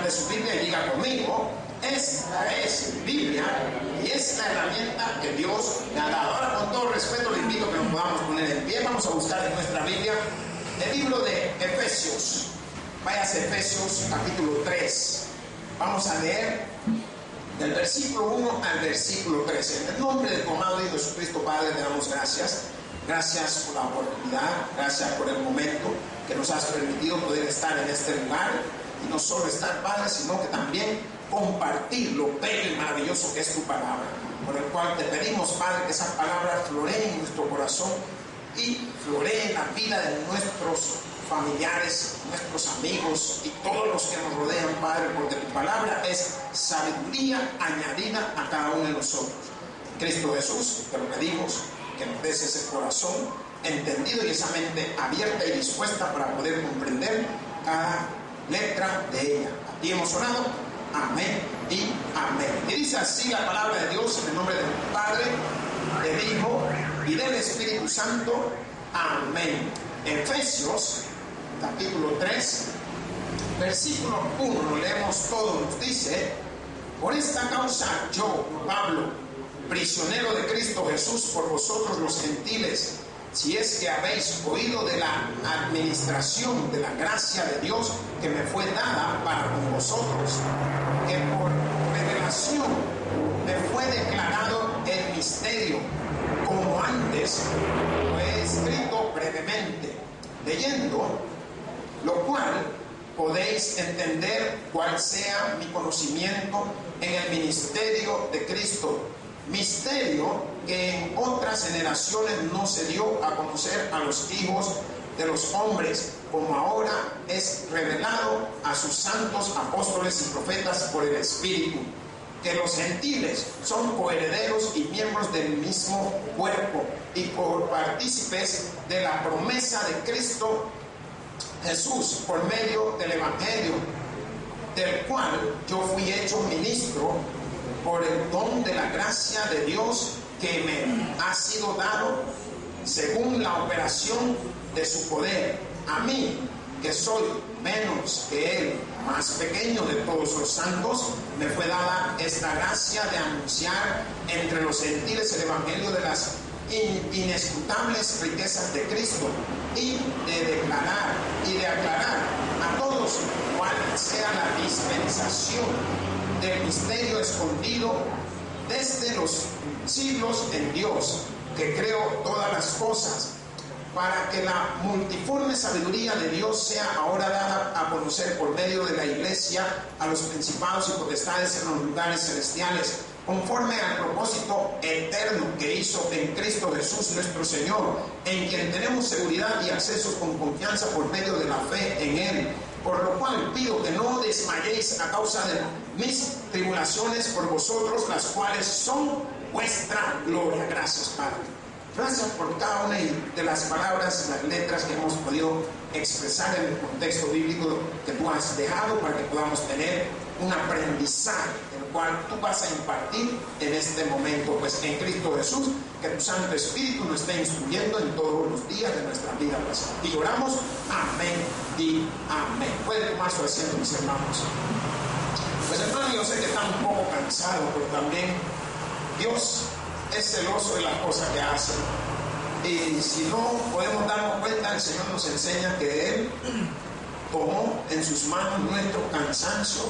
abre su Biblia y diga conmigo: esta es mi Biblia y es la herramienta que Dios me ha dado. Ahora, con todo respeto, le invito a que nos podamos poner en pie. Vamos a buscar en nuestra Biblia el libro de Efesios. Váyase a Efesios capítulo 3. Vamos a leer del versículo 1 al versículo 13. En el nombre del amado Hijo Jesucristo, Padre, te damos gracias. Gracias por la oportunidad, gracias por el momento que nos has permitido poder estar en este lugar. Y no solo estar, Padre, sino que también compartir lo bello y maravilloso que es tu palabra. Por el cual te pedimos, Padre, que esa palabra floree en nuestro corazón y floree en la vida de nuestros familiares, nuestros amigos y todos los que nos rodean, Padre, porque tu palabra es sabiduría añadida a cada uno de nosotros. Cristo Jesús, te lo pedimos, que nos des ese corazón entendido y esa mente abierta y dispuesta para poder comprender cada letra de ella. Aquí hemos orado. Amén y amén. Y dice así la palabra de Dios, en el nombre del Padre, del Hijo y del Espíritu Santo. Amén. Efesios capítulo 3, versículo 1, lo leemos todo. Nos dice: por esta causa yo, Pablo, prisionero de Cristo Jesús por vosotros los gentiles, si es que habéis oído de la administración de la gracia de Dios que me fue dada para con vosotros, que por revelación me fue declarado el misterio, como antes lo he escrito brevemente, leyendo lo cual podéis entender cuál sea mi conocimiento en el ministerio de Cristo, misterio que en otras generaciones no se dio a conocer a los hijos de los hombres, como ahora es revelado a sus santos apóstoles y profetas por el Espíritu, que los gentiles son coherederos y miembros del mismo cuerpo y partícipes de la promesa de Cristo Jesús por medio del Evangelio, del cual yo fui hecho ministro por el don de la gracia de Dios que me ha sido dado según la operación de su poder. A mí, que soy menos que él, más pequeño de todos los santos, me fue dada esta gracia de anunciar entre los gentiles el Evangelio de las inescrutables riquezas de Cristo, y de declarar y de aclarar a todos cuál sea la dispensación del misterio escondido desde los siglos en Dios, que creó todas las cosas, para que la multiforme sabiduría de Dios sea ahora dada a conocer por medio de la Iglesia a los principados y potestades en los lugares celestiales, conforme al propósito eterno que hizo en Cristo Jesús nuestro Señor, en quien tenemos seguridad y acceso con confianza por medio de la fe en Él. Por lo cual pido que no desmayéis a causa de mis tribulaciones por vosotros, las cuales son vuestra gloria. Gracias, Padre. Gracias por cada una de las palabras, las letras que hemos podido expresar en el contexto bíblico que tú has dejado, para que podamos tener un aprendizaje, el cual tú vas a impartir en este momento, pues en Cristo Jesús, que tu Santo Espíritu nos esté instruyendo en todos los días de nuestra vida. Y oramos, amén y amén. Pueden tomar su asiento, mis hermanos. Pues hermano, yo sé que están un poco cansados, pero también Dios es celoso de las cosas que hace. Y si no podemos darnos cuenta, el Señor nos enseña que Él tomó en sus manos nuestro cansancio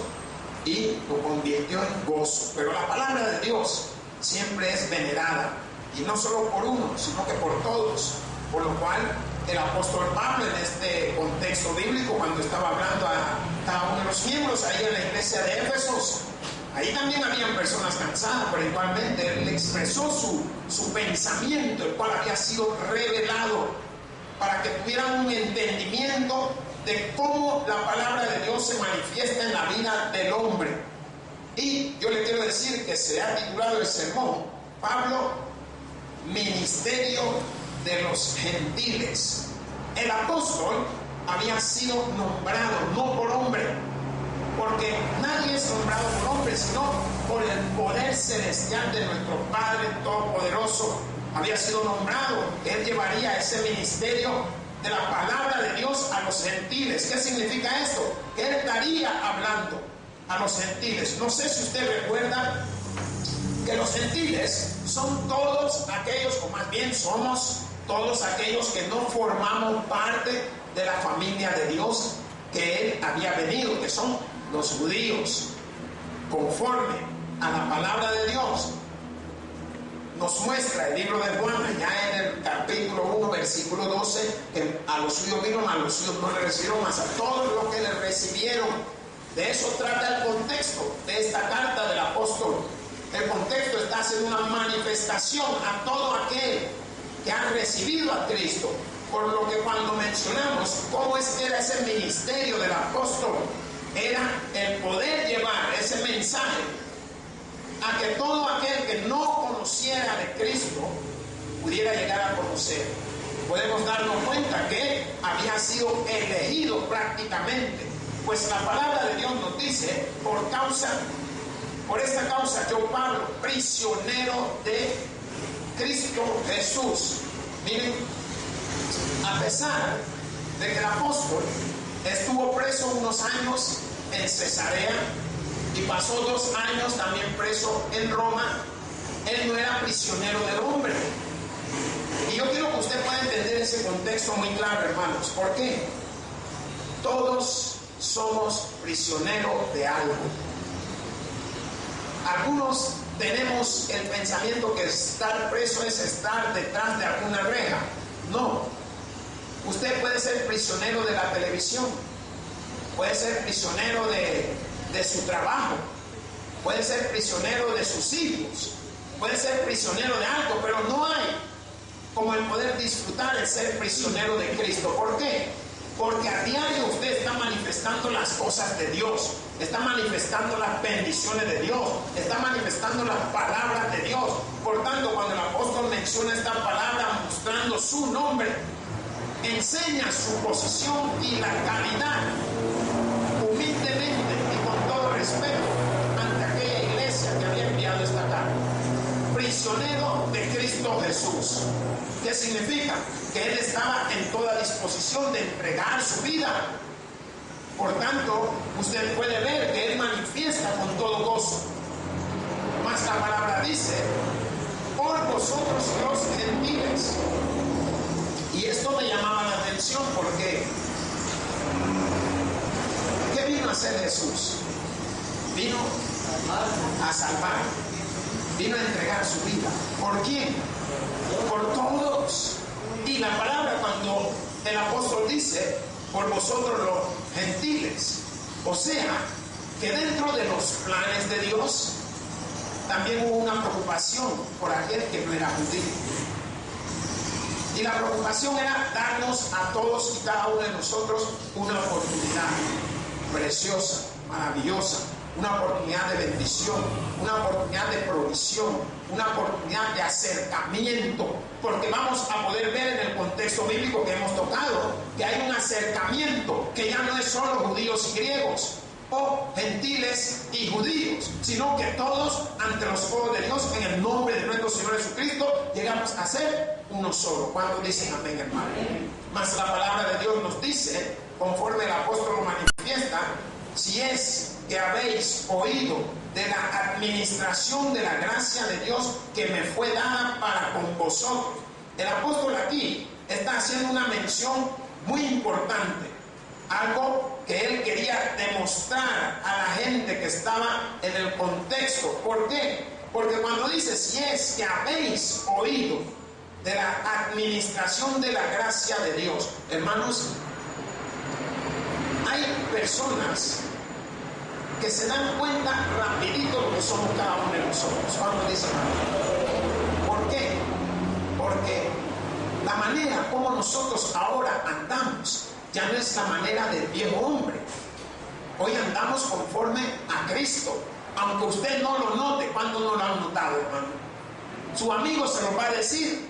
y lo convirtió en gozo. Pero la palabra de Dios siempre es venerada, y no solo por uno, sino que por todos. Por lo cual el apóstol Pablo, en este contexto bíblico, cuando estaba hablando a cada uno de los miembros ahí en la iglesia de Éfesos, ahí también habían personas cansadas, pero igualmente él expresó su pensamiento, el cual había sido revelado, para que tuvieran un entendimiento de cómo la palabra de Dios se manifiesta en la vida del hombre. Y yo le quiero decir que se ha titulado el sermón, Pablo, ministerio de los gentiles. El apóstol había sido nombrado no por hombre, porque nadie es nombrado por hombre, sino por el poder celestial de nuestro Padre Todopoderoso. Había sido nombrado, él llevaría ese ministerio de la palabra de Dios a los gentiles. ¿Qué significa esto? Que él estaría hablando a los gentiles. No sé si usted recuerda que los gentiles son todos aquellos, o más bien somos todos aquellos que no formamos parte de la familia de Dios que Él había venido, que son los judíos, conforme a la palabra de Dios. Nos muestra el libro de Juan, allá en el capítulo 1, versículo 12, que a los suyos vino, a los suyos no le recibieron, mas a todos los que le recibieron. De eso trata el contexto de esta carta del apóstol. El contexto está haciendo una manifestación a todo aquel que ha recibido a Cristo. Por lo que cuando mencionamos cómo era ese ministerio del apóstol, era el poder llevar ese mensaje a que todo aquel que no conociera de Cristo pudiera llegar a conocer. Podemos darnos cuenta que había sido elegido prácticamente, pues la palabra de Dios nos dice, por esta causa yo, Pablo, prisionero de Cristo Jesús. Miren, a pesar de que el apóstol estuvo preso unos años en Cesarea y pasó 2 años también preso en Roma, él no era prisionero del hombre. Y yo quiero que usted pueda entender ese contexto muy claro, hermanos. ¿Por qué? Todos somos prisioneros de algo. Algunos tenemos el pensamiento que estar preso es estar detrás de alguna reja. No. Usted puede ser prisionero de la televisión, puede ser prisionero de su trabajo, puede ser prisionero de sus hijos, puede ser prisionero de algo, pero no hay como el poder disfrutar el ser prisionero de Cristo. ¿Por qué? Porque a diario usted está manifestando las cosas de Dios, está manifestando las bendiciones de Dios, está manifestando las palabras de Dios. Por tanto, cuando el apóstol menciona esta palabra mostrando su nombre, enseña su posición y la calidad, humildemente y con todo respeto, ante aquella iglesia que había enviado esta carta. Prisionero de Cristo Jesús. ¿Qué significa? Que Él estaba en toda disposición de entregar su vida. Por tanto, usted puede ver que Él manifiesta con todo gozo. Mas la palabra dice, por vosotros los gentiles. Y esto me llamaba la atención porque ¿qué vino a hacer Jesús? Vino a salvar, vino a entregar su vida. ¿Por quién? Por todos. Y la palabra, cuando el apóstol dice por vosotros los gentiles, o sea que dentro de los planes de Dios también hubo una preocupación por aquel que no era judío. Y la preocupación era darnos a todos y cada uno de nosotros una oportunidad preciosa, maravillosa, una oportunidad de bendición, una oportunidad de provisión, una oportunidad de acercamiento, porque vamos a poder ver en el contexto bíblico que hemos tocado que hay un acercamiento que ya no es solo judíos y griegos o gentiles y judíos, sino que todos ante los ojos de Dios, en el nombre de nuestro Señor Jesucristo, llegamos a ser uno solo. ¿Cuántos dicen amén, hermano? Mas la palabra de Dios nos dice, conforme el apóstol lo manifiesta, si es que habéis oído de la administración de la gracia de Dios que me fue dada para con vosotros. El apóstol aquí está haciendo una mención muy importante, algo que él quería demostrar a la gente que estaba en el contexto. ¿Por qué? Porque cuando dice, si es que habéis oído de la administración de la gracia de Dios, hermanos, hay personas que se dan cuenta rapidito lo que somos cada uno de nosotros. Cuando dicen, ¿por qué? Porque la manera como nosotros ahora andamos ya no es la manera del viejo hombre. Hoy andamos conforme a Cristo, aunque usted no lo note. ¿Cuándo no lo han notado, hermano? Su amigo se lo va a decir.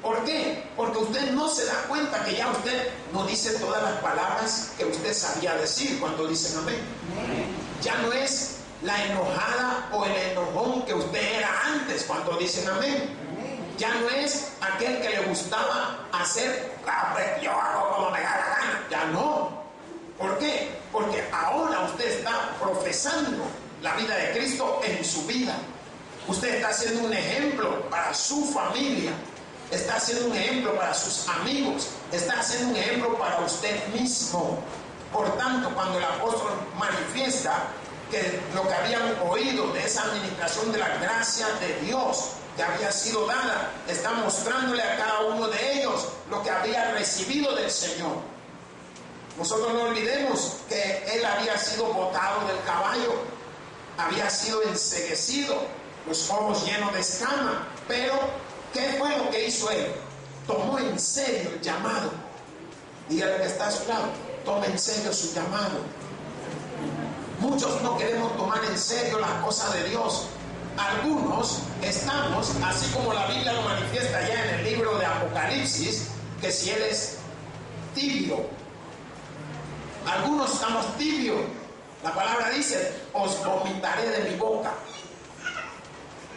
¿Por qué? Porque usted no se da cuenta que ya usted no dice todas las palabras que usted sabía decir cuando dicen amén. Ya no es la enojada o el enojón que usted era antes cuando dicen amén. Ya no es aquel que le gustaba hacer, yo hago como me da la gana. Ya no. ¿Por qué? Porque ahora usted está profesando la vida de Cristo en su vida. Usted está siendo un ejemplo para su familia. Está siendo un ejemplo para sus amigos. Está siendo un ejemplo para usted mismo. Por tanto, cuando el apóstol manifiesta que lo que habían oído de esa administración de la gracia de Dios que había sido dada, está mostrándole a cada uno de ellos lo que había recibido del Señor. Nosotros no olvidemos que él había sido botado del caballo, había sido enceguecido, los ojos llenos de escama, pero ¿qué fue lo que hizo él? Tomó en serio el llamado. Dígale que está a su lado, tome en serio su llamado. Muchos no queremos tomar en serio las cosas de Dios. Algunos estamos, así como la Biblia lo manifiesta ya en el libro de Apocalipsis, que si él es tibio. Algunos estamos tibios. La palabra dice, os vomitaré de mi boca.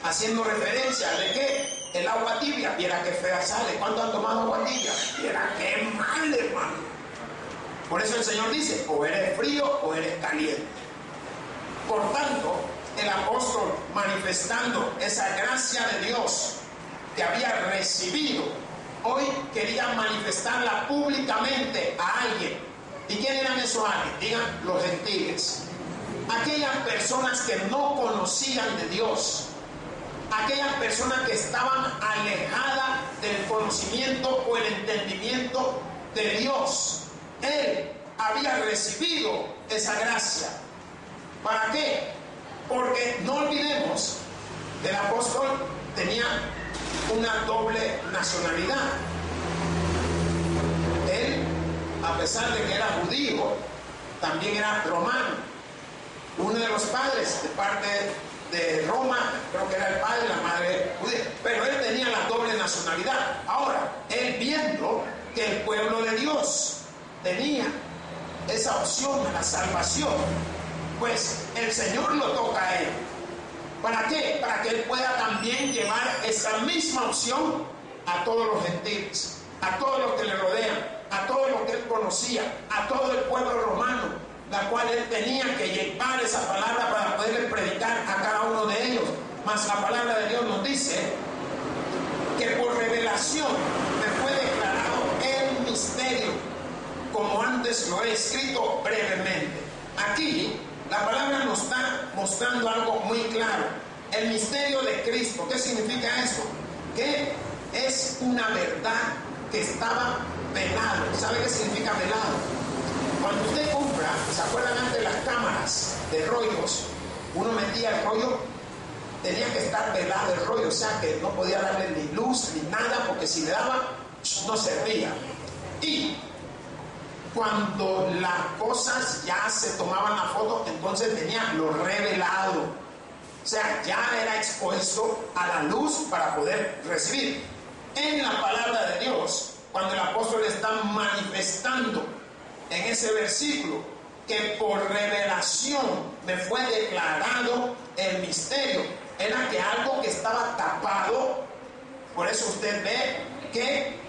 Haciendo referencia de que el agua tibia, viera que fea sale. ¿Cuántos han tomado agua tibia? Viera que mal, hermano. Por eso el Señor dice, o eres frío o eres caliente. Por tanto, el apóstol, manifestando esa gracia de Dios que había recibido, hoy quería manifestarla públicamente a alguien. ¿Y quién eran esos alguien? Digan, los gentiles. Aquellas personas que no conocían de Dios. Aquellas personas que estaban alejadas del conocimiento o el entendimiento de Dios. Él había recibido esa gracia. ¿Para qué? Porque no olvidemos que el apóstol tenía una doble nacionalidad. Él, a pesar de que era judío, también era romano. Uno de los padres de parte de Roma, creo que era el padre, la madre judía, pero él tenía la doble nacionalidad. Ahora, él viendo que el pueblo de Dios tenía esa opción a la salvación, pues el Señor lo toca a él. ¿Para qué? Para que él pueda también llevar esa misma opción a todos los gentiles, a todos los que le rodean, a todos los que él conocía, a todo el pueblo romano, la cual él tenía que llevar esa palabra para poderle predicar a cada uno de ellos. Mas la palabra de Dios nos dice que por revelación me fue declarado el misterio, como antes lo he escrito brevemente. Aquí la palabra nos está mostrando algo muy claro. El misterio de Cristo. ¿Qué significa eso? Que es una verdad que estaba velado. ¿Sabe qué significa velado? Cuando usted compra, ¿se acuerdan antes las cámaras de rollos? Uno metía el rollo, tenía que estar velado el rollo, o sea que no podía darle ni luz ni nada, porque si le daba, no servía. Y cuando las cosas ya se tomaban la foto, entonces tenía lo revelado. O sea, ya era expuesto a la luz para poder recibir. En la palabra de Dios, cuando el apóstol está manifestando en ese versículo que por revelación me fue declarado el misterio, era que algo que estaba tapado. Por eso usted ve que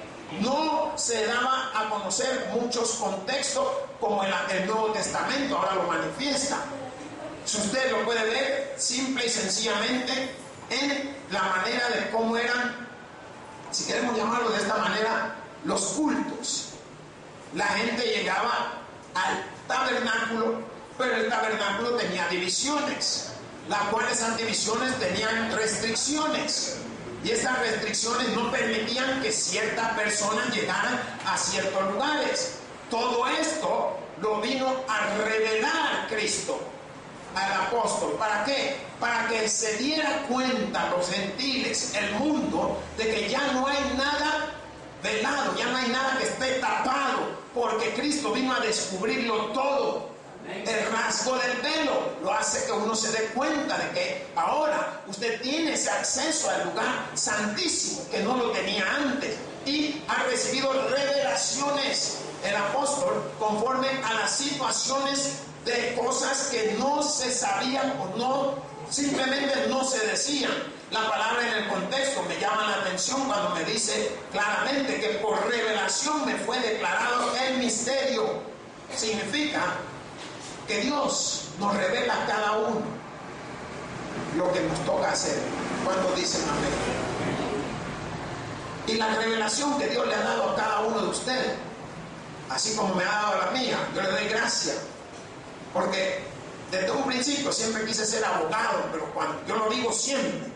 no se daba a conocer muchos contextos como el Nuevo Testamento ahora lo manifiesta. Si usted lo puede ver simple y sencillamente en la manera de cómo eran, si queremos llamarlo de esta manera, los cultos. La gente llegaba al tabernáculo, pero el tabernáculo tenía divisiones, las cuales esas divisiones tenían restricciones. Y estas restricciones no permitían que ciertas personas llegaran a ciertos lugares. Todo esto lo vino a revelar Cristo al apóstol. ¿Para qué? Para que se diera cuenta los gentiles, el mundo, de que ya no hay nada velado, ya no hay nada que esté tapado, porque Cristo vino a descubrirlo todo. El rasgo del velo lo hace que uno se dé cuenta de que ahora usted tiene ese acceso al lugar santísimo que no lo tenía antes, y ha recibido revelaciones el apóstol conforme a las situaciones de cosas que no se sabían o no, simplemente no se decían. La palabra en el contexto me llama la atención cuando me dice claramente que por revelación me fue declarado el misterio. Significa que Dios nos revela a cada uno lo que nos toca hacer. Cuando dicen amén. Y la revelación que Dios le ha dado a cada uno de ustedes, así como me ha dado la mía, yo le doy gracias. Porque desde un principio siempre quise ser abogado, pero yo lo digo siempre,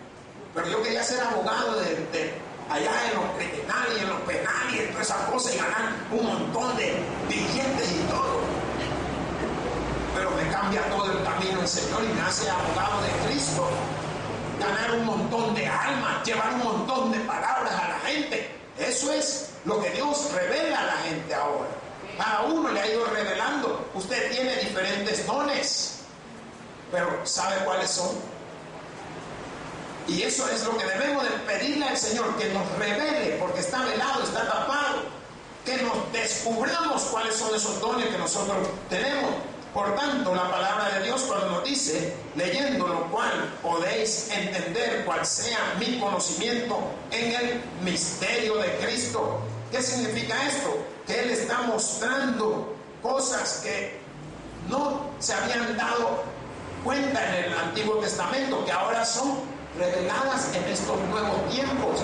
pero yo quería ser abogado de allá en los criminales y en los penales y en todas esas cosas y ganar un montón de billetes y todo. Pero me cambia todo el camino el Señor y me hace abogado de Cristo. Ganar un montón de almas, llevar un montón de palabras a la gente. Eso es lo que Dios revela a la gente ahora. Cada uno le ha ido revelando. Usted tiene diferentes dones, pero ¿sabe cuáles son? Y eso es lo que debemos de pedirle al Señor, que nos revele, porque está velado, está tapado, que nos descubramos cuáles son esos dones que nosotros tenemos. Por tanto, la palabra de Dios cuando nos dice, leyendo lo cual podéis entender cuál sea mi conocimiento en el misterio de Cristo. ¿Qué significa esto? Que Él está mostrando cosas que no se habían dado cuenta en el Antiguo Testamento, que ahora son reveladas en estos nuevos tiempos.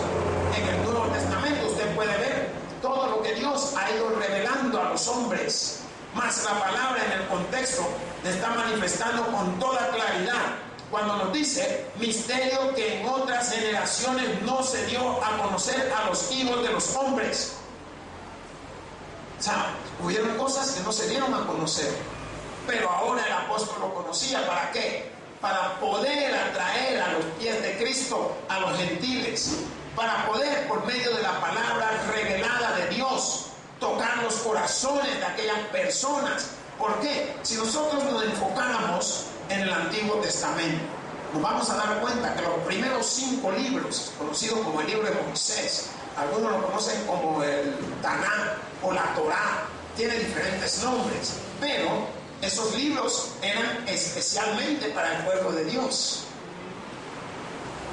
En el Nuevo Testamento usted puede ver todo lo que Dios ha ido revelando a los hombres. Más la palabra en el contexto le está manifestando con toda claridad cuando nos dice misterio que en otras generaciones no se dio a conocer a los hijos de los hombres. O sea, hubieron cosas que no se dieron a conocer, pero ahora el apóstol lo conocía. ¿Para qué? Para poder atraer a los pies de Cristo a los gentiles, para poder por medio de la palabra revelada de Dios tocar los corazones de aquellas personas. ¿Por qué? Si nosotros nos enfocáramos en el Antiguo Testamento, nos vamos a dar cuenta que los primeros 5 libros, conocidos como el libro de Moisés, algunos lo conocen como el Tanakh o la Torá, tiene diferentes nombres, pero esos libros eran especialmente para el pueblo de Dios.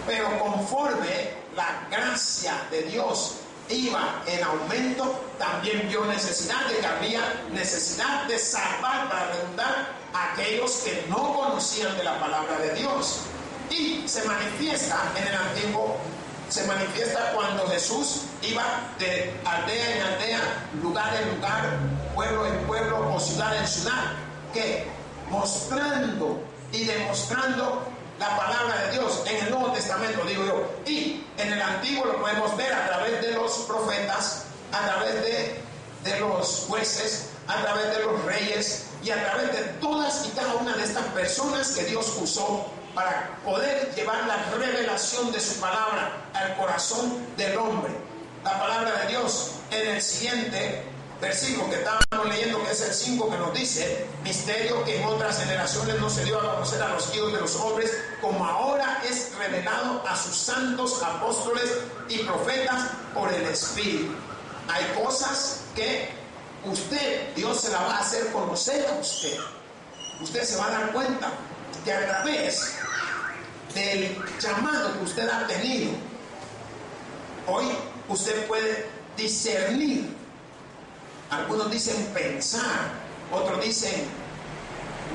Pero conforme la gracia de Dios iba en aumento, también vio necesidad de que había necesidad de salvar, para redundar, a aquellos que no conocían de la palabra de Dios. Y se manifiesta en el Antiguo, se manifiesta cuando Jesús iba de aldea en aldea, lugar en lugar, pueblo en pueblo o ciudad en ciudad, que mostrando y demostrando la palabra de Dios. En el Nuevo Testamento, digo yo, y en el Antiguo lo podemos ver a través de los profetas, a través de los jueces, a través de los reyes y a través de todas y cada una de estas personas que Dios usó para poder llevar la revelación de su palabra al corazón del hombre. La palabra de Dios en el siguiente versículo que estábamos leyendo, que es el 5, que nos dice, misterio que en otras generaciones no se dio a conocer a los hijos de los hombres, como ahora es revelado a sus santos apóstoles y profetas por el Espíritu. Hay cosas que Dios se la va a hacer conocer a usted. Usted se va a dar cuenta que a través del llamado que usted ha tenido, hoy usted puede discernir. Algunos dicen pensar, otros dicen,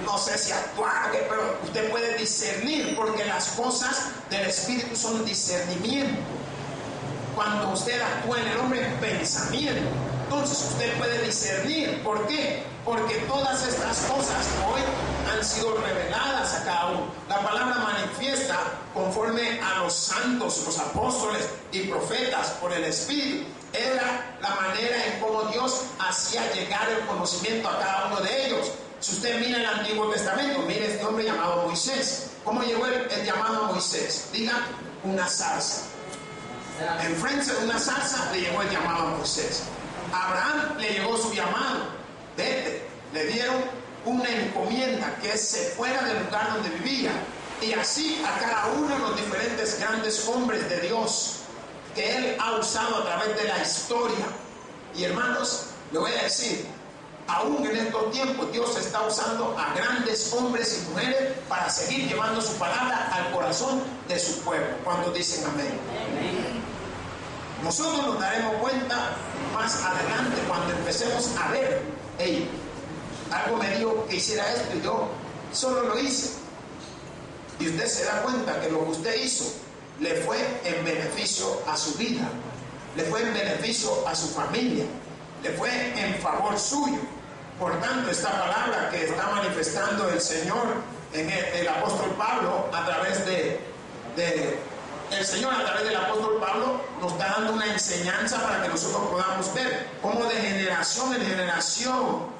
no sé si actuar, pero usted puede discernir, porque las cosas del Espíritu son discernimiento. Cuando usted actúa en el hombre, es pensamiento. Entonces usted puede discernir. ¿Por qué? Porque todas estas cosas hoy han sido reveladas a cada uno. La palabra manifiesta conforme a los santos, los apóstoles y profetas por el Espíritu. Era la manera en cómo Dios hacía llegar el conocimiento a cada uno de ellos. Si usted mira el Antiguo Testamento, mire este hombre llamado Moisés. ¿Cómo llegó el llamado a Moisés? Diga, una zarza. Enfrente de una zarza le llegó el llamado a Moisés. A Abraham le llegó su llamado. Vete. Le dieron una encomienda, que se fuera del lugar donde vivía. Y así a cada uno de los diferentes grandes hombres de Dios que Él ha usado a través de la historia. Y hermanos, le voy a decir, aún en estos tiempos Dios está usando a grandes hombres y mujeres para seguir llevando su palabra al corazón de su pueblo. Cuando dicen amén. Amén. Nosotros nos daremos cuenta más adelante cuando empecemos a ver, algo me dijo que hiciera esto y yo solo lo hice. Y usted se da cuenta que lo que usted hizo le fue en beneficio a su vida, le fue en beneficio a su familia, le fue en favor suyo. Por tanto, esta palabra que está manifestando el Señor en el apóstol Pablo a través el Señor a través del apóstol Pablo nos está dando una enseñanza para que nosotros podamos ver cómo de generación en generación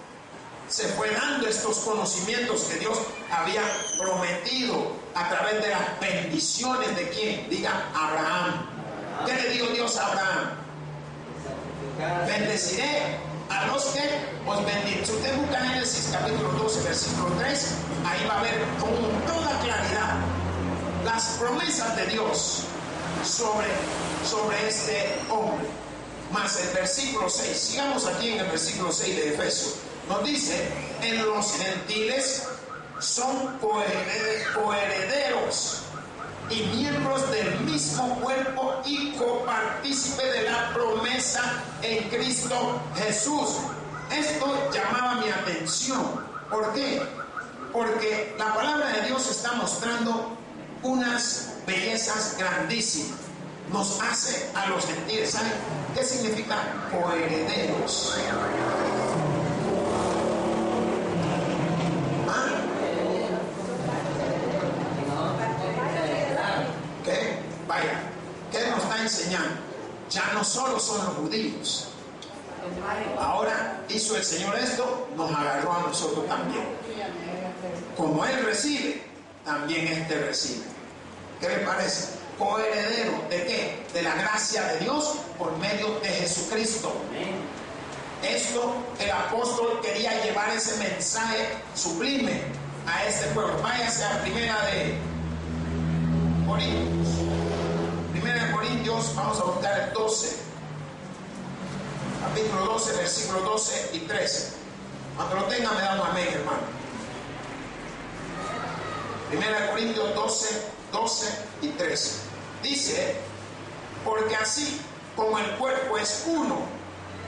se fue dando estos conocimientos que Dios había prometido a través de las bendiciones de ¿quién? Diga Abraham. ¿Qué le dijo Dios a Abraham? Bendeciré a los que os bendigan. Si usted busca Génesis capítulo 12, versículo 3, ahí va a ver con toda claridad las promesas de Dios sobre este hombre. Más el versículo 6, sigamos aquí en el versículo 6 de Efesios, nos dice: en los gentiles son coherederos y miembros del mismo cuerpo y copartícipe de la promesa en Cristo Jesús. Esto llamaba mi atención. ¿Por qué? Porque la palabra de Dios está mostrando unas bellezas grandísimas. Nos hace a los gentiles. ¿Saben qué significa coherederos? ¿Qué? Vaya, ¿qué nos está enseñando? Ya no solo son los judíos. Ahora hizo el Señor esto, nos agarró a nosotros también. Como Él recibe, también este recibe. ¿Qué le parece? Coheredero ¿de qué? De la gracia de Dios por medio de Jesucristo. Esto el apóstol quería llevar ese mensaje sublime a este pueblo. Váyase a Primera de Corintios, vamos a buscar el 12, capítulo 12, versículo 12 y 13. Cuando lo tenga me da un amén, hermano. Primera de Corintios 12 y 13. Dice: porque así como el cuerpo es uno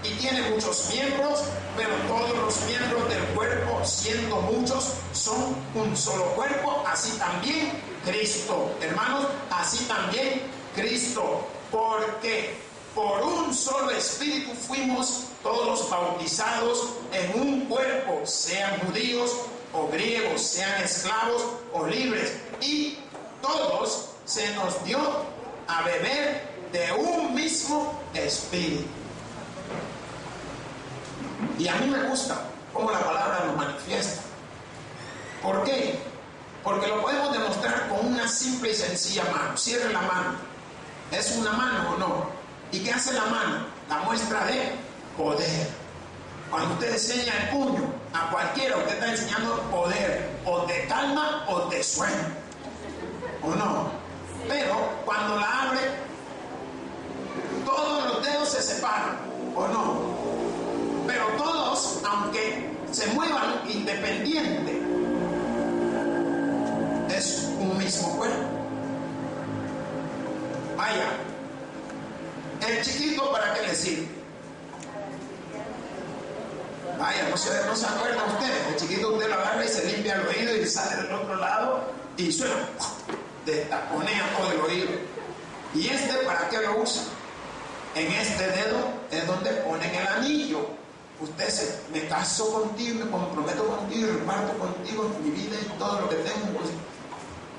y tiene muchos miembros, pero todos los miembros del cuerpo, siendo muchos, son un solo cuerpo, así también Cristo. Hermanos, así también Cristo. Porque por un solo espíritu fuimos todos bautizados en un cuerpo, sean judíos o griegos, sean esclavos o libres, y todos se nos dio a beber de un mismo espíritu. Y a mí me gusta cómo la palabra lo manifiesta. ¿Por qué? Porque lo podemos demostrar con una simple y sencilla mano. Cierre la mano. ¿Es una mano o no? ¿Y qué hace la mano? La muestra de poder. Cuando usted enseña el puño a cualquiera, usted está enseñando poder. O te calma o te suena. ¿O no? Pero cuando la abre, todos los dedos se separan. ¿O no? Pero todos, aunque se muevan independiente, es un mismo cuerpo. Vaya, el chiquito, ¿para qué le sirve? Vaya, no se acuerda usted. El chiquito usted lo agarra y se limpia el oído y sale del otro lado y suena, destaponea todo el oído. ¿Y este para qué lo usa? En este dedo es donde ponen el anillo. Usted me caso contigo, me comprometo contigo, reparto contigo mi vida y todo lo que tengo.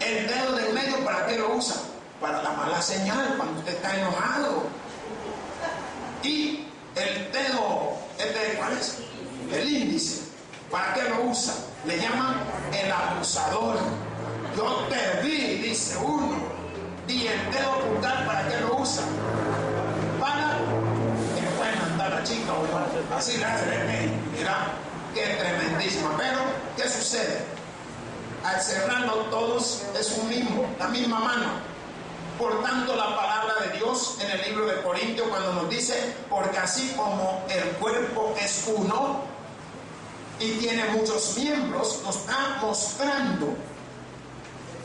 El dedo del medio, ¿para qué lo usa? Para la mala señal, cuando usted está enojado. Y el dedo, ¿cuál es? El índice, ¿para qué lo usa? Le llaman el acusador. Yo te vi, dice uno. Y el dedo pulgar, ¿para qué lo usa? Para que pueda mandar a la chica o no. Así la hace, mira, qué tremendísima. Pero, ¿qué sucede? Al cerrarlo todos es la misma mano. Por tanto, la palabra de Dios en el libro de Corintios, cuando nos dice: porque así como el cuerpo es uno y tiene muchos miembros, nos está mostrando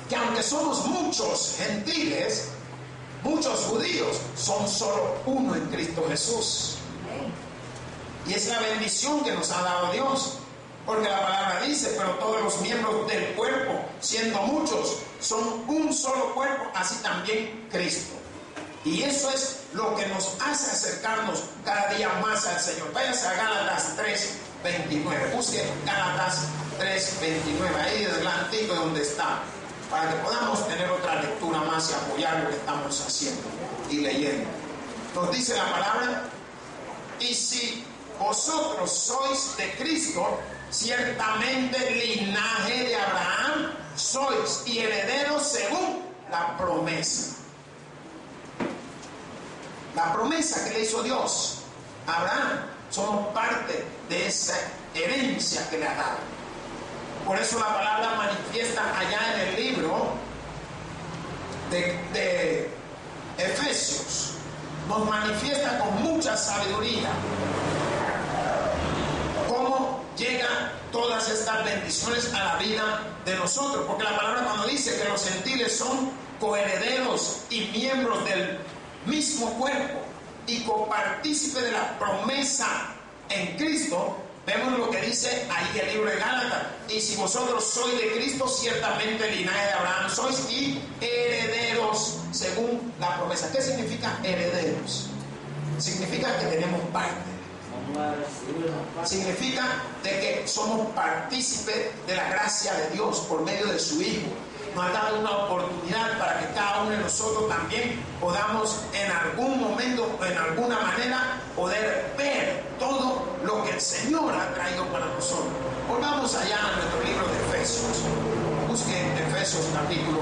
que aunque somos muchos gentiles, muchos judíos, son solo uno en Cristo Jesús. Y es la bendición que nos ha dado Dios. Porque la palabra dice, pero todos los miembros del cuerpo, siendo muchos, son un solo cuerpo, así también Cristo. Y eso es lo que nos hace acercarnos cada día más al Señor. Váyase a Gálatas 3:29. Busque Gálatas 3:29, ahí adelantito de donde está, para que podamos tener otra lectura más y apoyar lo que estamos haciendo y leyendo. Nos dice la palabra: y si vosotros sois de Cristo, ciertamente linaje de Abraham sois y herederos según la promesa. La promesa que le hizo Dios a Abraham, somos parte de esa herencia que le ha dado. Por eso la palabra manifiesta allá en el libro de Efesios, nos manifiesta con mucha sabiduría cómo llegan todas estas bendiciones a la vida de nosotros. Porque la palabra cuando dice que los gentiles son coherederos y miembros del mismo cuerpo y copartícipe de la promesa en Cristo, vemos lo que dice ahí el libro de Gálatas: y si vosotros sois de Cristo, ciertamente linaje de Abraham sois y herederos según la promesa. ¿Qué significa herederos? Significa que tenemos parte. Significa de que somos partícipes de la gracia de Dios por medio de su Hijo. Nos ha dado una oportunidad para que cada uno de nosotros también podamos en algún momento, en alguna manera, poder ver todo lo que el Señor ha traído para nosotros. Volvamos allá a nuestro libro de Efesios. Busquen Efesios capítulo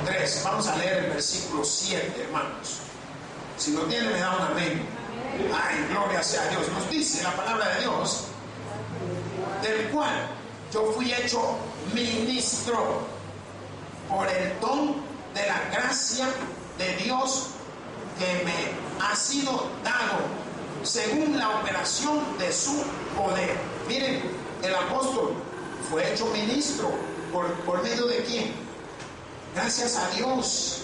3. Vamos a leer el versículo 7, hermanos. Si lo tienen, me da un amén. Ay, gloria sea a Dios. Nos dice la palabra de Dios, del cual yo fui hecho ministro por el don de la gracia de Dios que me ha sido dado según la operación de su poder. Miren, el apóstol fue hecho ministro por medio de quién? Gracias a Dios.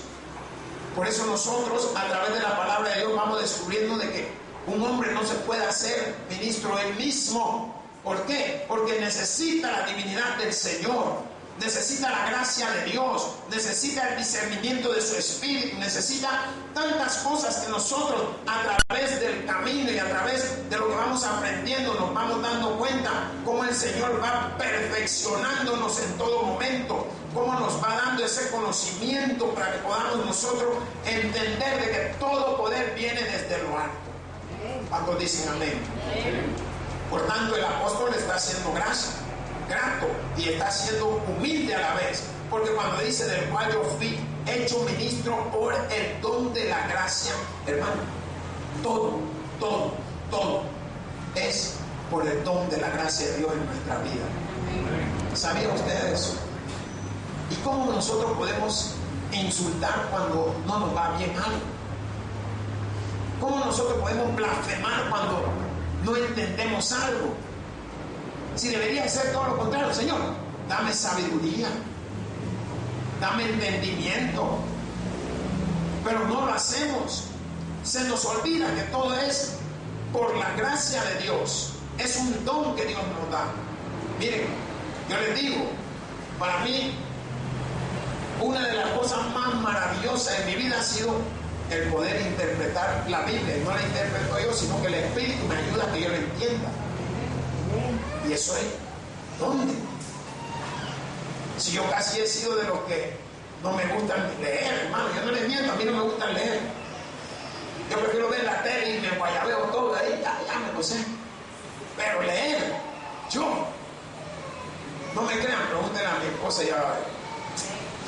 Por eso nosotros, a través de la palabra de Dios, vamos descubriendo de que un hombre no se puede hacer ministro él mismo. ¿Por qué? Porque necesita la divinidad del Señor, necesita la gracia de Dios, necesita el discernimiento de su espíritu, necesita tantas cosas que nosotros, a través del camino y a través de lo que vamos aprendiendo, nos vamos dando cuenta cómo el Señor va perfeccionándonos en todo momento, cómo nos va dando ese conocimiento para que podamos nosotros entender de que todo poder viene desde lo alto. ¿Cuántos dicen amén? Por tanto, el apóstol está haciendo grato y está siendo humilde a la vez, porque cuando dice del cual yo fui hecho ministro por el don de la gracia, hermano, todo es por el don de la gracia de Dios en nuestra vida. ¿Sabía usted eso? ¿Y cómo nosotros podemos insultar cuando no nos va bien algo? ¿Cómo nosotros podemos blasfemar cuando no entendemos algo? Si debería ser todo lo contrario: Señor, dame sabiduría, dame entendimiento. Pero no lo hacemos. Se nos olvida que todo es por la gracia de Dios. Es un don que Dios nos da. Miren, yo les digo, para mí, una de las cosas más maravillosas de mi vida ha sido el poder interpretar la Biblia. Y no la interpreto yo, sino que el Espíritu me ayuda a que yo la entienda. Y eso es, ¿dónde? Si yo casi he sido de los que no me gustan leer, hermano, yo no les miento, a mí no me gusta leer. Yo prefiero ver la tele y me guayabeo todo ahí, ya me lo sé. Pero leer, yo, no me crean, pregúntenle a mi esposa,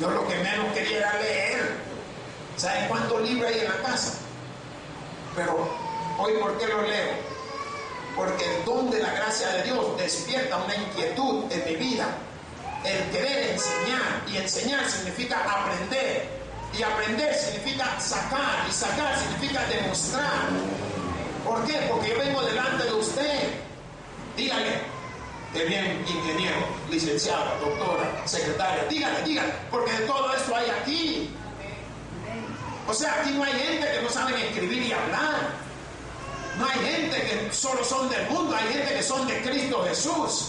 yo lo que menos quería era leer. ¿Saben cuántos libros hay en la casa? Pero hoy, ¿por qué los leo? Porque el don de la gracia de Dios despierta una inquietud en mi vida. El querer enseñar, y enseñar significa aprender, y aprender significa sacar, y sacar significa demostrar. ¿Por qué? Porque yo vengo delante de usted. Dígale, que bien ingeniero, licenciado, doctora, secretaria, dígale, porque de todo esto hay aquí. O sea, aquí no hay gente que no saben escribir y hablar. No hay gente que solo son del mundo, hay gente que son de Cristo Jesús.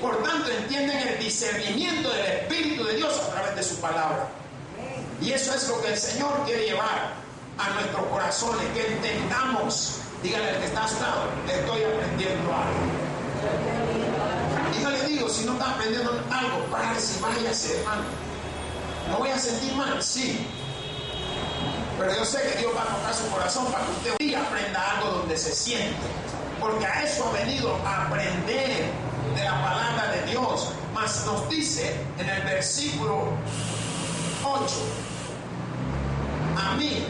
Por tanto, entienden el discernimiento del Espíritu de Dios a través de su palabra. Y eso es lo que el Señor quiere llevar a nuestros corazones, que entendamos. Dígale al que está a su lado, estoy aprendiendo algo. Y yo le digo, si no está aprendiendo algo, párese y váyase, hermano. ¿No voy a sentir mal? Sí. Pero yo sé que Dios va a tocar su corazón para que usted hoy aprenda algo donde se siente. Porque a eso ha venido, a aprender de la palabra de Dios. Mas nos dice en el versículo 8, a mí,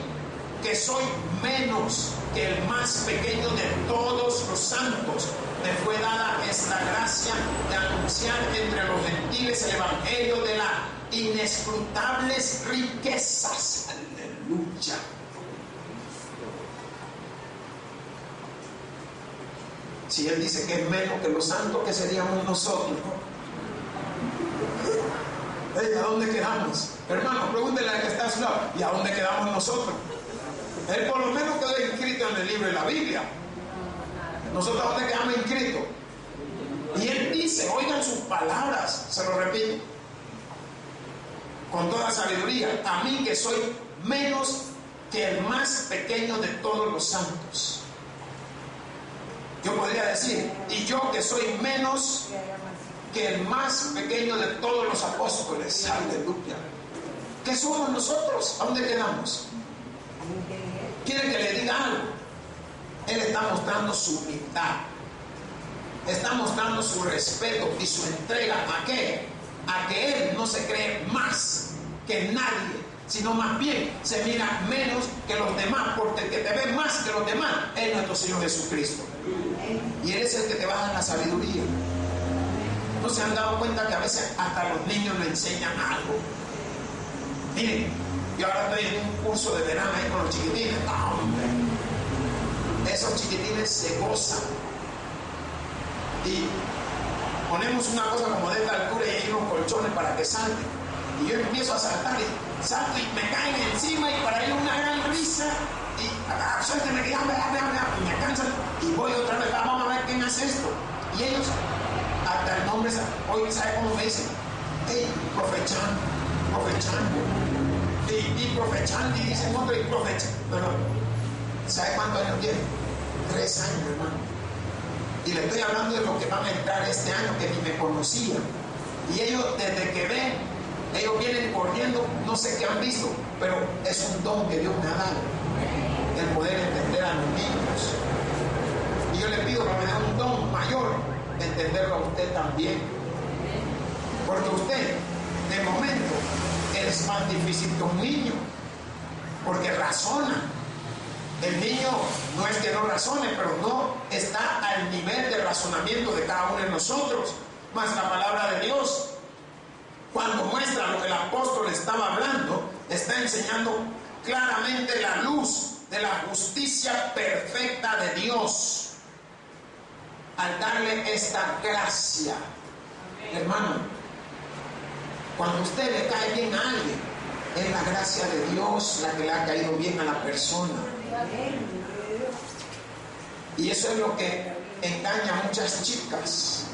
que soy menos que el más pequeño de todos los santos, me fue dada esta gracia de anunciar entre los gentiles el evangelio de las inescrutables riquezas. Aleluya. Si Él dice que es menos que los santos, ¿qué seríamos nosotros? ¿A dónde quedamos? Hermano, pregúntele al que está a su lado, ¿y a dónde quedamos nosotros? Él por lo menos quedó inscrito en el libro de la Biblia. ¿Nosotros a dónde quedamos inscritos? Y Él dice, oigan sus palabras, se lo repito, con toda sabiduría, a mí que soy menos que el más pequeño de todos los santos. Yo podría decir, y yo que soy menos que el más pequeño de todos los apóstoles. Aleluya. ¿Qué somos nosotros? ¿A dónde quedamos? ¿Quiere que le diga algo? Él está mostrando su humildad, está mostrando su respeto y su entrega. ¿A qué? A que Él no se cree más que nadie, sino más bien se mira menos que los demás, porque el que te ve más que los demás es nuestro Señor Jesucristo. Y Él es el que te va a dar la sabiduría. ¿No se han dado cuenta que a veces hasta los niños le enseñan algo? Miren, yo ahora estoy en un curso de verano ahí con los chiquitines. ¡Ah, hombre! Esos chiquitines se gozan. Y ponemos una cosa como de esta altura y hay unos colchones para que salten. Y yo empiezo a saltar y salto y me caen encima y para ellos una gran risa. Y suélteme que ya y me cansan. Y voy otra vez, vamos a ver quién hace esto. Y ellos, hasta el nombre, hoy sabe cómo me dicen. Hey, profe Chan. Y profe Chan, y dicen otro y profe Chan. Pero, ¿sabe cuántos años tiene? 3 años, hermano. Y le estoy hablando de los que van a entrar este año que ni me conocían. Y ellos, desde que ven, ellos vienen corriendo, no sé qué han visto, pero es un don que Dios me ha dado, el poder entender a los niños. Y yo le pido que me dé un don mayor, de entenderlo a usted también. Porque usted, de momento, es más difícil que un niño, porque razona. El niño no es que no razone, pero no está al nivel de razonamiento de cada uno de nosotros. Mas la palabra de Dios, cuando muestra lo que el apóstol estaba hablando, está enseñando claramente la luz de la justicia perfecta de Dios al darle esta gracia. Hermano, cuando usted le cae bien a alguien, es la gracia de Dios la que le ha caído bien a la persona. Y eso es lo que engaña a muchas chicas,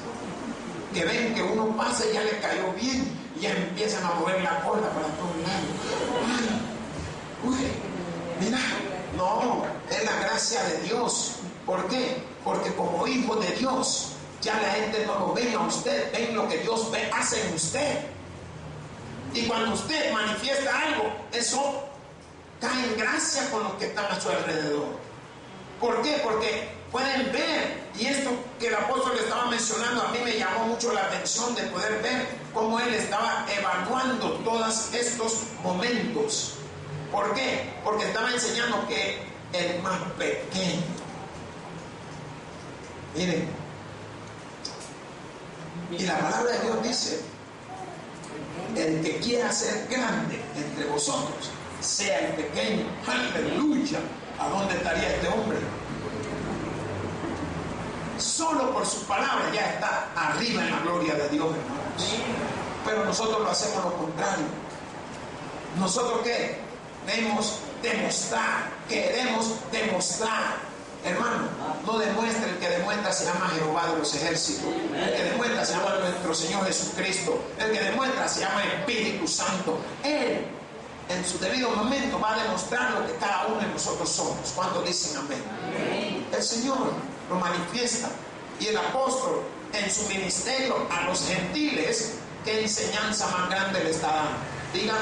que ven que uno pasa y ya le cayó bien y ya empiezan a mover la cola para todos lados. Ay, uy, mira, no, es la gracia de Dios. ¿Por qué? Porque como hijo de Dios, ya la gente no lo ve a usted, ven lo que Dios ve, hace en usted. Y cuando usted manifiesta algo, eso cae en gracia con los que están a su alrededor. ¿Por qué? Porque pueden ver, y esto que el apóstol le estaba mencionando a mí me llamó mucho la atención, de poder ver cómo él estaba evaluando todos estos momentos. ¿Por qué? Porque estaba enseñando que el más pequeño, miren, y la palabra de Dios dice, el que quiera ser grande entre vosotros, sea el pequeño. Aleluya. ¿A dónde estaría este hombre? Solo por su palabra ya está arriba en la gloria de Dios, hermanos. Pero nosotros lo hacemos lo contrario. ¿Nosotros qué? Queremos demostrar Hermano, no demuestra, el que demuestra se llama Jehová de los ejércitos. El que demuestra se llama nuestro Señor Jesucristo. El que demuestra se llama Espíritu Santo. Él, en su debido momento, va a demostrar lo que cada uno de nosotros somos. ¿Cuántos dicen amén? El Señor lo manifiesta. Y el apóstol, en su ministerio a los gentiles, ¿qué enseñanza más grande le está dando? Digan,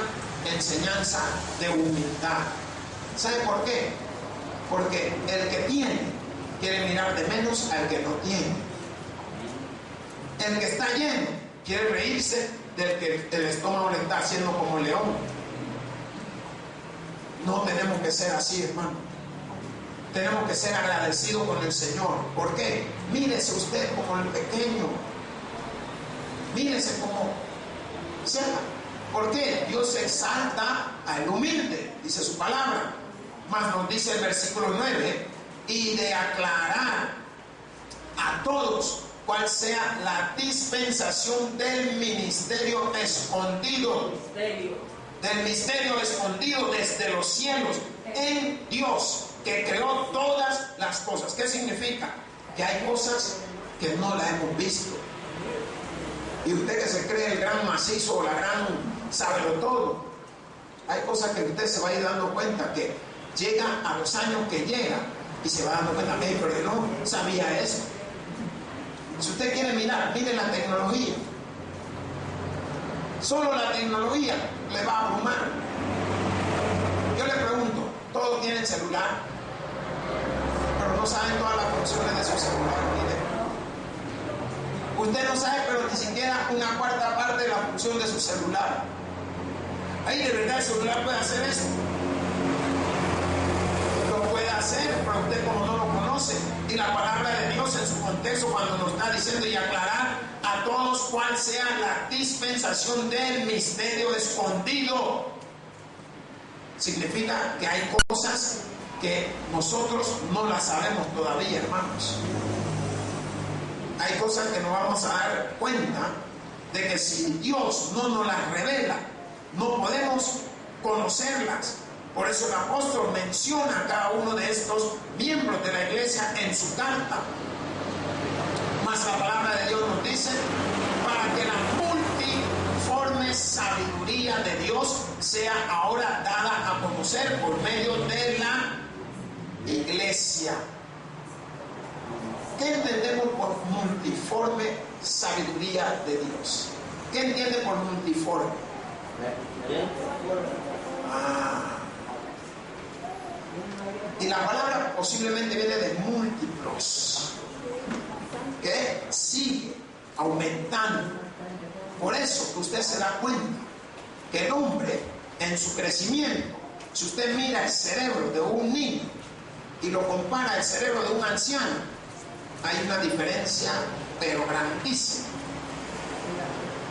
enseñanza de humildad. ¿Sabe por qué? Porque el que tiene quiere mirar de menos al que no tiene. El que está lleno quiere reírse del que el estómago le está haciendo como león. No tenemos que ser así, hermano. Tenemos que ser agradecidos con el Señor. ¿Por qué? Mírese usted como el pequeño. Mírese como sea. ¿Por qué? Dios exalta al humilde, dice su palabra. Mas nos dice el versículo 9, y de aclarar a todos cuál sea la dispensación del ministerio escondido. Del misterio escondido desde los cielos en Dios, que creó todas las cosas. ¿Qué significa? Que hay cosas que no las hemos visto. Y usted que se cree el gran macizo o la gran sábelo todo, hay cosas que usted se va a ir dando cuenta que llega a los años que llega y se va dando cuenta, pero yo no sabía eso. Si usted quiere mirar, mire la tecnología. Solo la tecnología le va a abrumar. Yo le pregunto, todos tienen celular, pero no saben todas las funciones de su celular. Mire. Usted no sabe, pero ni siquiera una cuarta parte de la función de su celular. Ahí de verdad el celular puede hacer eso. Lo puede hacer, pero usted como no lo conoce. Y la palabra de Dios en su contexto cuando nos está diciendo y aclarar a todos cuál sea la dispensación del misterio escondido. Significa que hay cosas que nosotros no las sabemos todavía, hermanos. Hay cosas que nos vamos a dar cuenta de que si Dios no nos las revela, no podemos conocerlas. Por eso el apóstol menciona a cada uno de estos miembros de la iglesia en su carta. Mas la palabra de Dios nos dice, para que la multiforme sabiduría de Dios sea ahora dada a conocer por medio de la iglesia. ¿Qué entendemos por multiforme sabiduría de Dios? ¿Qué entiende por multiforme? Y la palabra posiblemente viene de múltiplos, que sigue aumentando. Por eso usted se da cuenta que el hombre en su crecimiento, si usted mira el cerebro de un niño y lo compara al cerebro de un anciano, hay una diferencia pero grandísima.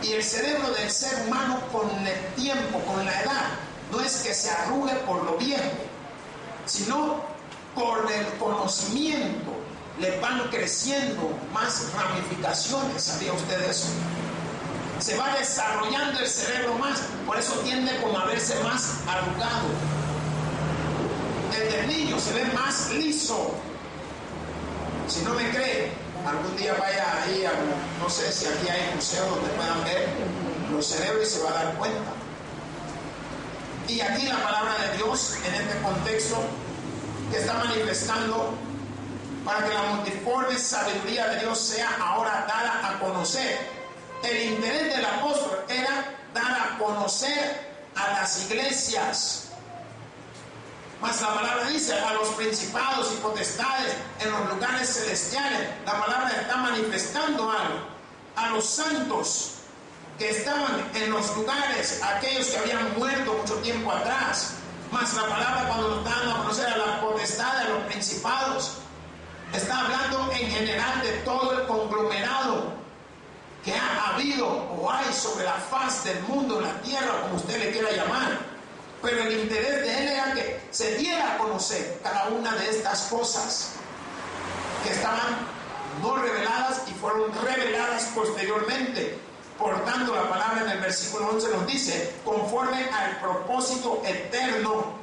Y el cerebro del ser humano con el tiempo, con la edad, no es que se arrugue por lo viejo, sino por el conocimiento le van creciendo más ramificaciones. ¿Sabía usted eso? Se va desarrollando el cerebro más, por eso tiende como a verse más arrugado. El del niño se ve más liso. Si no me cree, algún día vaya ahí, no sé si aquí hay museos donde puedan ver los cerebros y se va a dar cuenta. Y aquí la palabra de Dios, en este contexto, que está manifestando para que la multiforme sabiduría de Dios sea ahora dada a conocer. El interés del apóstol era dar a conocer a las iglesias. Mas la palabra dice a los principados y potestades en los lugares celestiales. La palabra está manifestando algo. A los santos que estaban en los lugares, aquellos que habían muerto mucho tiempo atrás. Mas la palabra cuando nos dan a conocer a la potestad, a los principados, está hablando en general de todo el conglomerado que ha habido o hay sobre la faz del mundo, la tierra, como usted le quiera llamar. Pero el interés de él era que se diera a conocer cada una de estas cosas que estaban no reveladas y fueron reveladas posteriormente. Por tanto, la palabra en el versículo 11 nos dice, conforme al propósito eterno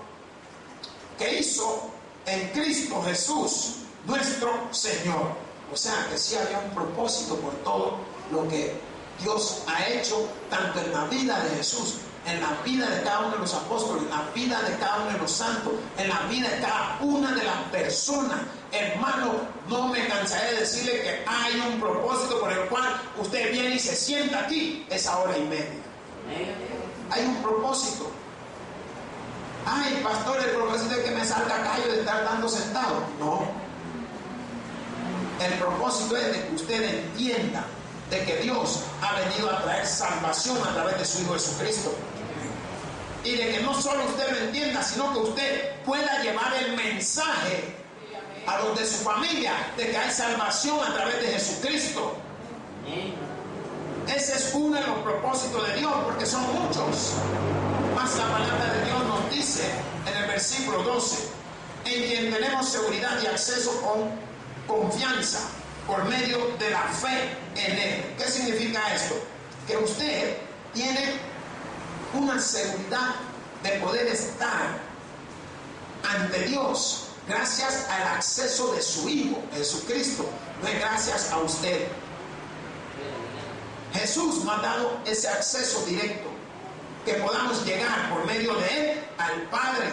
que hizo en Cristo Jesús nuestro Señor. O sea que sí había un propósito por todo lo que Dios ha hecho, tanto en la vida de Jesús, en la vida de cada uno de los apóstoles, en la vida de cada uno de los santos, en la vida de cada una de las personas. Hermano, no me cansaré de decirle que hay un propósito por el cual usted viene y se sienta aquí esa hora y media. Hay un propósito. Ay, pastor, el propósito es que me salga callo de estar dando sentado. No. El propósito es de que usted entienda de que Dios ha venido a traer salvación a través de su Hijo Jesucristo. Y de que no solo usted lo entienda, sino que usted pueda llevar el mensaje a los de su familia de que hay salvación a través de Jesucristo. Ese es uno de los propósitos de Dios, porque son muchos. Más la palabra de Dios nos dice en el versículo 12, en quien tenemos seguridad y acceso con confianza por medio de la fe en Él. ¿Qué significa esto? Que usted tiene una seguridad de poder estar ante Dios gracias al acceso de su Hijo Jesucristo, no es gracias a usted. Jesús nos ha dado ese acceso directo, que podamos llegar por medio de Él al Padre.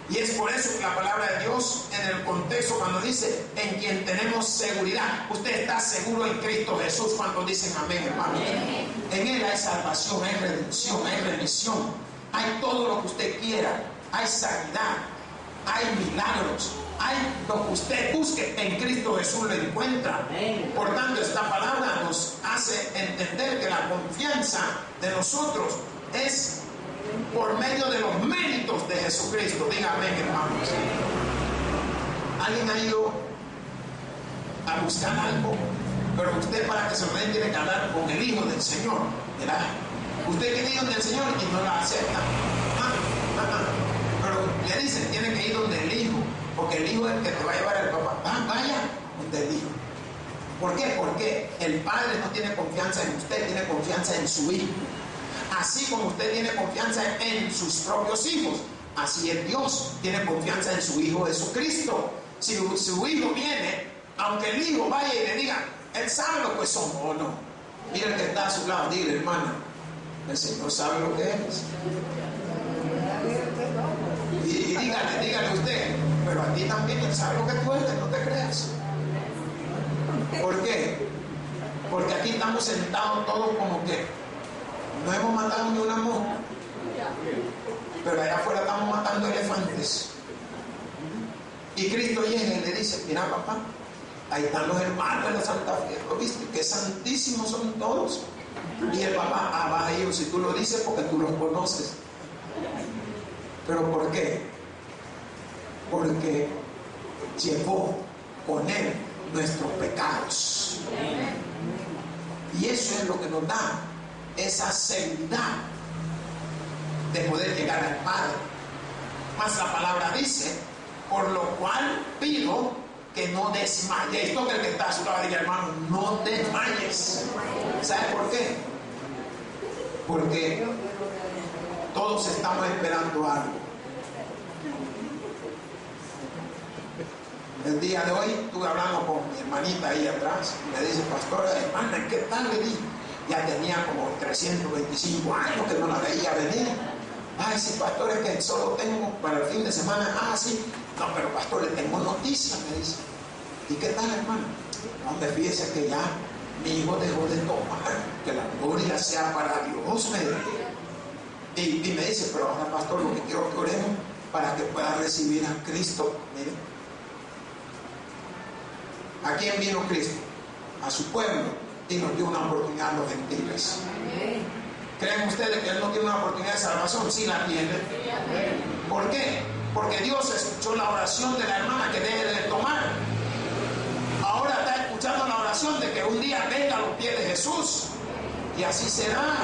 Y es por eso que la palabra de Dios en el contexto cuando dice en quien tenemos seguridad, usted está seguro en Cristo Jesús. Cuando dicen amén, hermano. En Él hay salvación, hay redención, hay remisión, hay todo lo que usted quiera, hay sanidad, hay milagros, hay lo que usted busque en Cristo Jesús lo encuentra. Por tanto, esta palabra nos hace entender que la confianza de nosotros es por medio de los méritos de Jesucristo. Dígame, hermanos. ¿Alguien ha ido a buscar algo? Pero usted, para que se lo den, tiene que hablar con el Hijo del Señor, ¿verdad? Usted quiere ir donde el Señor y no la acepta. Pero le dicen, tiene que ir donde el Hijo, porque el Hijo es el que te va a llevar al papá. Vaya donde el Hijo. ¿Por qué? Porque el Padre no tiene confianza en usted, tiene confianza en su Hijo. Así como usted tiene confianza en sus propios hijos, así es Dios, tiene confianza en su Hijo Jesucristo. Si su Hijo viene, aunque el Hijo vaya y le diga, Él sabe lo que somos o no. Mira el que está a su lado, dile, hermana, el Señor sabe lo que eres. Y dígale usted, pero a ti también Él sabe lo que tú eres, no te creas. ¿Por qué? Porque aquí estamos sentados todos como que no hemos matado ni una mosca, pero allá afuera estamos matando elefantes. Y Cristo llega y le dice, mira papá, ahí están los hermanos de la Santa Fe, ¿lo viste? Qué santísimos son todos. Y el papá, va a ellos, si tú lo dices porque tú los conoces. ¿Pero por qué? Porque llevó con Él nuestros pecados. Y eso es lo que nos da esa seguridad de poder llegar al Padre. Más la palabra dice, por lo cual pido que no desmayéis. Toca el que está a su lado y diga, hermano, no desmayes. ¿Sabe por qué? Porque todos estamos esperando algo. El día de hoy estuve hablando con mi hermanita ahí atrás y me dice, pastora, hermana, ¿qué tal? Le dije, ya tenía como 325 años que no la veía venir. Ay, sí, pastor, es que solo tengo para el fin de semana. Ah, sí. No, pero pastor, le tengo noticias, me dice. ¿Y qué tal, hermano? Hombre, fíjese que ya mi hijo dejó de tomar, que la gloria sea para Dios, me dice. Y me dice, pero ahora, pastor, lo que quiero que oremos para que pueda recibir a Cristo. Mire, ¿a quién vino Cristo? A su pueblo. Y nos dio una oportunidad a los gentiles. ¿Creen ustedes que Él no tiene una oportunidad de salvación? Sí la tiene. ¿Por qué? Porque Dios escuchó la oración de la hermana que deje de tomar. Ahora está escuchando la oración de que un día venga a los pies de Jesús. Y así será.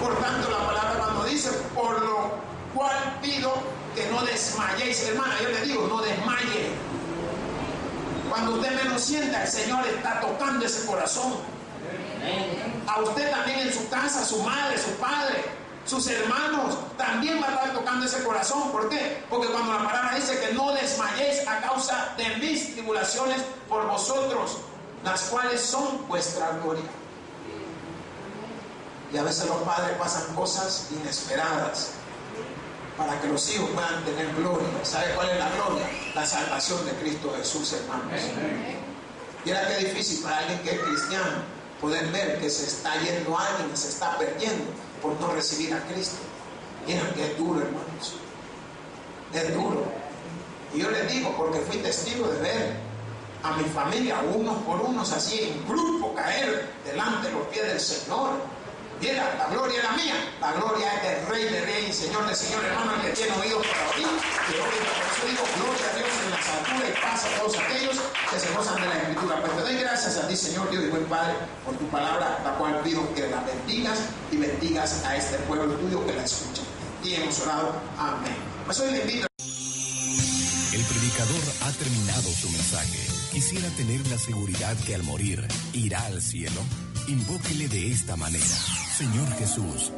Por tanto, la palabra cuando dice, por lo cual pido que no desmayéis. Hermana, yo le digo, no desmaye. Cuando usted menos sienta, el Señor está tocando ese corazón. A usted también en su casa, su madre, su padre, sus hermanos, también va a estar tocando ese corazón. ¿Por qué? Porque cuando la palabra dice que no desmayéis a causa de mis tribulaciones por vosotros, las cuales son vuestra gloria. Y a veces los padres pasan cosas inesperadas para que los hijos puedan tener gloria. ¿Sabe cuál es la gloria? La salvación de Cristo Jesús, hermanos. Y era que difícil para alguien que es cristiano poder ver que se está yendo alguien, que se está perdiendo por no recibir a Cristo. Miren que es duro, hermanos. Es duro. Y yo les digo, porque fui testigo de ver a mi familia, unos por unos, así en grupo, caer delante de los pies del Señor. Mira, la gloria era mía, la gloria es del Rey de Reyes y Señor de Señores, hermano, el que tiene oídos para oír. Y por eso digo, gloria a Dios en las alturas y paz a todos aquellos que se gozan de la Escritura. Pues te doy gracias a ti, Señor Dios y buen Padre, por tu palabra, la cual pido que la bendigas y bendigas a este pueblo tuyo que la escucha. Y hemos orado. Amén. Pues hoy le invito. El predicador ha terminado su mensaje. Quisiera tener la seguridad que al morir irá al cielo. Invóquele de esta manera: Señor Jesús,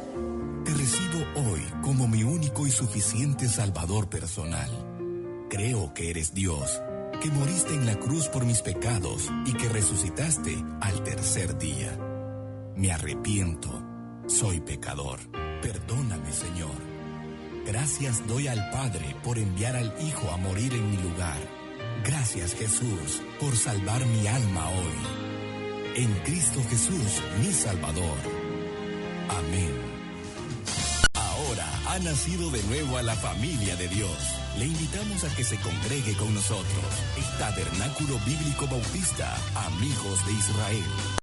te recibo hoy como mi único y suficiente Salvador personal. Creo que eres Dios, que moriste en la cruz por mis pecados y que resucitaste al tercer día. Me arrepiento, soy pecador. Perdóname, Señor. Gracias doy al Padre por enviar al Hijo a morir en mi lugar. Gracias, Jesús, por salvar mi alma hoy. En Cristo Jesús, mi Salvador. Amén. Ahora ha nacido de nuevo a la familia de Dios. Le invitamos a que se congregue con nosotros. El Tabernáculo Bíblico Bautista, Amigos de Israel.